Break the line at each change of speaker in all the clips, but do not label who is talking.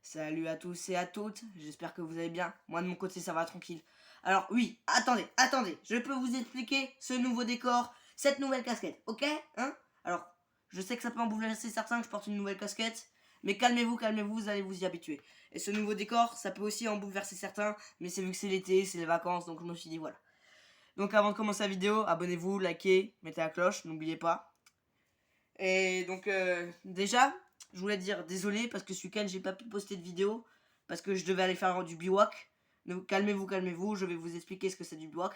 Salut à tous et à toutes, j'espère que vous allez bien. Moi de mon côté ça va tranquille. Alors oui, attendez, je peux vous expliquer ce nouveau décor, cette nouvelle casquette, ok hein? Alors, je sais que ça peut en bouleverser certains que je porte une nouvelle casquette, mais calmez-vous, vous allez vous y habituer. Et ce nouveau décor, ça peut aussi en bouleverser certains, mais c'est vu que c'est l'été, c'est les vacances, donc je me suis dit voilà. Donc avant de commencer la vidéo, abonnez-vous, likez, mettez la cloche, n'oubliez pas. Et donc déjà, je voulais dire désolé parce que ce week-end j'ai pas pu poster de vidéo parce que je devais aller faire du bivouac. Donc calmez-vous, je vais vous expliquer ce que c'est du bivouac.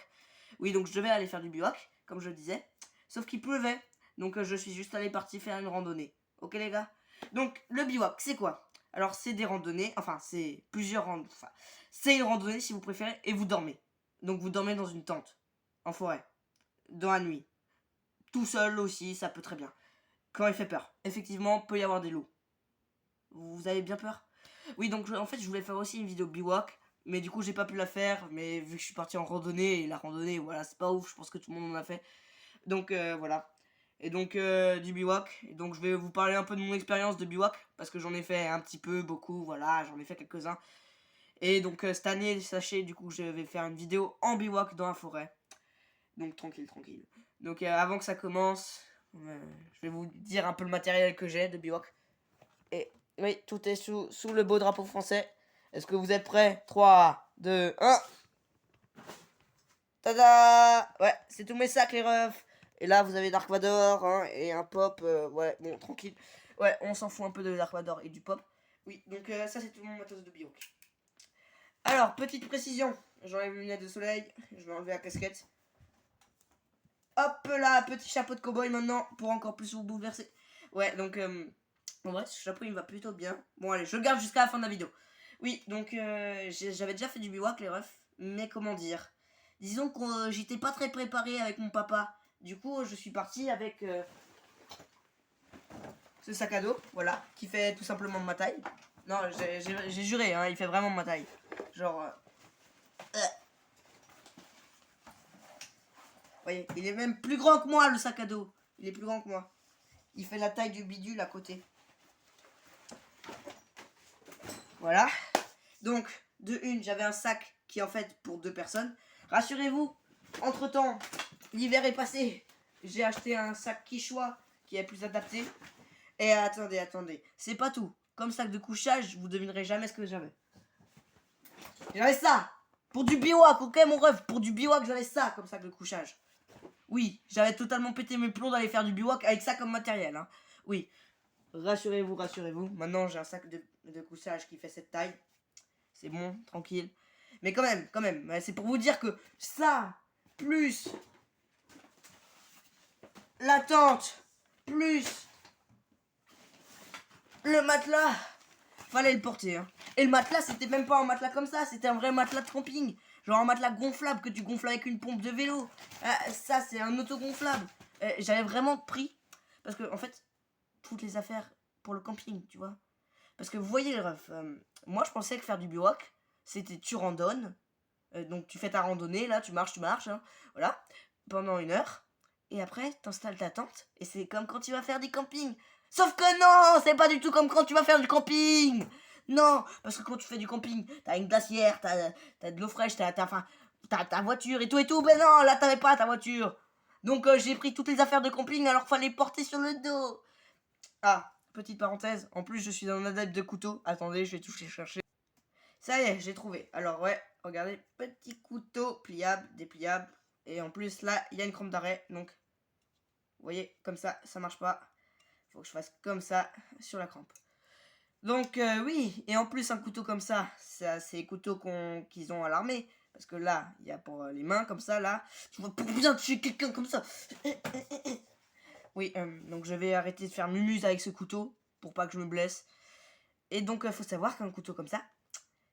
Oui, donc je devais aller faire du bivouac, comme je le disais, sauf qu'il pleuvait. Donc je suis juste allé partir faire une randonnée. Ok les gars? Donc le bivouac, c'est quoi? Alors c'est des randonnées, enfin c'est plusieurs randonnées, enfin c'est une randonnée si vous préférez et vous dormez. Donc vous dormez dans une tente, en forêt, dans la nuit. Tout seul aussi, ça peut très bien. Quand il fait peur. Effectivement, peut y avoir des loups. Vous avez bien peur? Oui, donc en fait, je voulais faire aussi une vidéo bivouac, mais du coup, j'ai pas pu la faire, mais vu que je suis parti en randonnée, et la randonnée, voilà, c'est pas ouf, je pense que tout le monde en a fait. Donc voilà. Et donc du bivouac. Et donc je vais vous parler un peu de mon expérience de bivouac, parce que j'en ai fait un petit peu, beaucoup, voilà, j'en ai fait quelques-uns. Et donc cette année, sachez, du coup, je vais faire une vidéo en bivouac dans la forêt. Donc tranquille. Donc avant que ça commence, je vais vous dire un peu le matériel que j'ai de bivouac. Et oui, tout est sous le beau drapeau français. Est-ce que vous êtes prêts? 3, 2, 1. Tada! Ouais, c'est tous mes sacs les refs. Et là, vous avez Dark Vador hein, et un pop. Ouais, bon, tranquille. Ouais, on s'en fout un peu de Dark Vador et du pop. Oui, donc ça, c'est tout mon matos de bivouac. Alors, petite précision. J'enlève mes lunettes de soleil. Je vais enlever la casquette. Hop là, petit chapeau de cowboy maintenant pour encore plus vous bouleverser. Ouais, donc en vrai, ce chapeau il me va plutôt bien. Bon, allez, je le garde jusqu'à la fin de la vidéo. Oui, donc j'avais déjà fait du bivouac, les refs, mais comment dire? Disons que j'étais pas très préparé avec mon papa. Du coup, je suis parti avec ce sac à dos, voilà, qui fait tout simplement ma taille. Non, j'ai juré, hein, il fait vraiment ma taille. Genre. Voyez, il est même plus grand que moi, le sac à dos. Il est plus grand que moi. Il fait la taille du bidule à côté. Voilà. Donc, de une, j'avais un sac qui est en fait pour 2 personnes. Rassurez-vous, entre-temps, l'hiver est passé. J'ai acheté un sac Quichua qui est plus adapté. Et attendez. C'est pas tout. Comme sac de couchage, vous devinerez jamais ce que j'avais. J'avais ça. Pour du bivouac, ok mon ref. Pour du bivouac, j'avais ça comme sac de couchage. Oui, j'avais totalement pété mes plombs d'aller faire du bivouac avec ça comme matériel. Hein. Oui, rassurez-vous. Maintenant, j'ai un sac de couchage qui fait cette taille. C'est bon, tranquille. Mais quand même, c'est pour vous dire que ça, plus la tente, plus le matelas, fallait le porter. Hein. Et le matelas, c'était même pas un matelas comme ça, c'était un vrai matelas de camping. Genre un matelas gonflable que tu gonfles avec une pompe de vélo. Ça, c'est un autogonflable. J'avais vraiment pris, parce que en fait, toutes les affaires pour le camping, tu vois. Parce que vous voyez les refs, moi je pensais que faire du bivouac, c'était tu randonnes, donc tu fais ta randonnée, là tu marches, hein, voilà, pendant 1 heure, et après t'installes ta tente, et c'est comme quand tu vas faire du camping. Sauf que non, c'est pas du tout comme quand tu vas faire du camping. Non, parce que quand tu fais du camping, t'as une glacière, t'as de l'eau fraîche, t'as ta voiture et tout, mais non, là t'avais pas ta voiture. Donc j'ai pris toutes les affaires de camping alors fallait porter sur le dos. Ah, petite parenthèse, en plus je suis un adepte de couteau. Attendez, je vais tout chercher. Ça y est, j'ai trouvé. Alors ouais, regardez, petit couteau pliable, dépliable. Et en plus là, il y a une crampe d'arrêt. Donc, vous voyez, comme ça marche pas. Faut que je fasse comme ça sur la crampe. Donc oui, et en plus un couteau comme ça, c'est les couteaux qu'ils ont à l'armée. Parce que là, il y a pour les mains comme ça, là. Tu vois, pour bien tuer quelqu'un comme ça. Oui, donc je vais arrêter de faire mumuse avec ce couteau pour pas que je me blesse. Et donc, faut savoir qu'un couteau comme ça,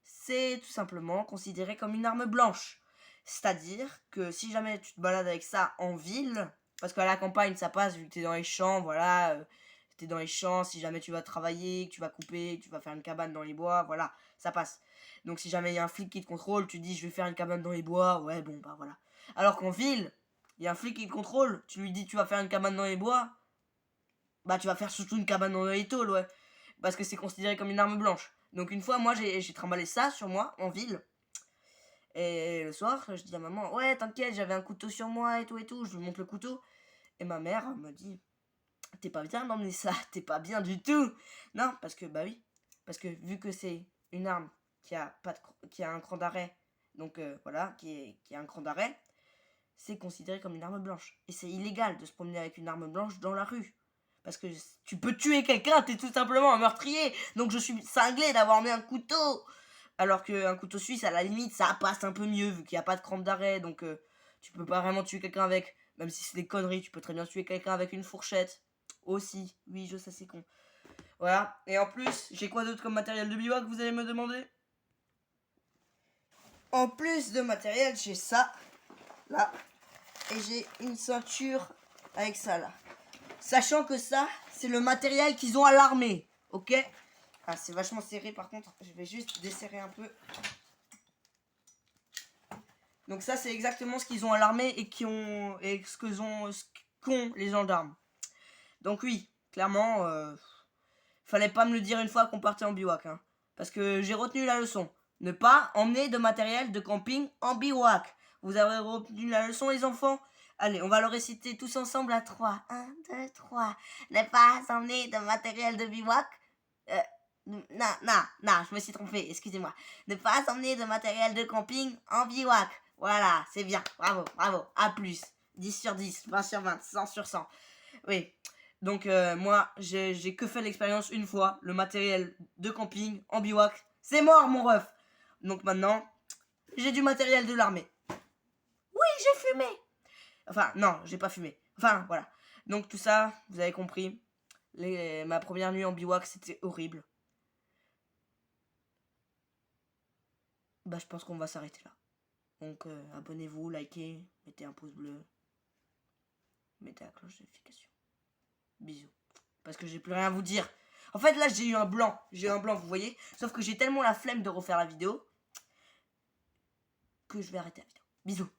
c'est tout simplement considéré comme une arme blanche. C'est-à-dire que si jamais tu te balades avec ça en ville, parce qu'à la campagne ça passe vu que t'es dans les champs, voilà, t'es dans les champs, si jamais tu vas travailler, que tu vas couper, que tu vas faire une cabane dans les bois, voilà, ça passe. Donc si jamais il y a un flic qui te contrôle, tu dis je vais faire une cabane dans les bois, ouais bon bah voilà. Alors qu'en ville, il y a un flic qui te contrôle, tu lui dis tu vas faire une cabane dans les bois, bah tu vas faire surtout une cabane dans les tôles, ouais. Parce que c'est considéré comme une arme blanche. Donc une fois, moi, j'ai trimballé ça sur moi, en ville. Et le soir, je dis à maman, ouais, t'inquiète, j'avais un couteau sur moi et tout. Je lui montre le couteau. Et ma mère me dit, t'es pas bien d'emmener ça, t'es pas bien du tout. Non, parce que, bah oui, parce que vu que c'est une arme qui a, pas qui a un cran d'arrêt, donc voilà, qui a un cran d'arrêt, c'est considéré comme une arme blanche. Et c'est illégal de se promener avec une arme blanche dans la rue. Parce que tu peux tuer quelqu'un, t'es tout simplement un meurtrier. Donc je suis cinglé d'avoir mis un couteau. Alors qu'un couteau suisse, à la limite, ça passe un peu mieux, vu qu'il n'y a pas de crampe d'arrêt. Donc tu peux pas vraiment tuer quelqu'un avec. Même si c'est des conneries, tu peux très bien tuer quelqu'un avec une fourchette. Aussi. Oui, je sais, c'est con. Voilà. Et en plus, j'ai quoi d'autre comme matériel de bivouac, vous allez me demander? En plus de matériel, j'ai ça. Là. Et j'ai une ceinture avec ça, là. Sachant que ça, c'est le matériel qu'ils ont à l'armée. Ok? Ah, c'est vachement serré par contre. Je vais juste desserrer un peu. Donc ça, c'est exactement ce qu'ils ont à l'armée et ce qu'ont les gendarmes. Donc oui, clairement, fallait pas me le dire une fois qu'on partait en bivouac, hein, parce que j'ai retenu la leçon. Ne pas emmener de matériel de camping en bivouac. Vous avez retenu la leçon, les enfants? Allez, on va le réciter tous ensemble à 3. 1, 2, 3. Ne pas emmener de matériel de bivouac. Non, je me suis trompée, excusez-moi. Ne pas emmener de matériel de camping en bivouac. Voilà, c'est bien. Bravo. A plus. 10 sur 10, 20 sur 20, 100 sur 100. Oui. Donc moi, j'ai que fait l'expérience une fois. Le matériel de camping en bivouac, c'est mort mon ref. Donc maintenant, j'ai du matériel de l'armée. Oui, j'ai fumé. Enfin, non, j'ai pas fumé. Enfin, voilà. Donc tout ça, vous avez compris. Ma première nuit en bivouac, c'était horrible. Bah, je pense qu'on va s'arrêter là. Donc, abonnez-vous, likez, mettez un pouce bleu, mettez la cloche de notification. Bisous. Parce que j'ai plus rien à vous dire. En fait, là, j'ai eu un blanc. Vous voyez. Sauf que j'ai tellement la flemme de refaire la vidéo que je vais arrêter la vidéo. Bisous.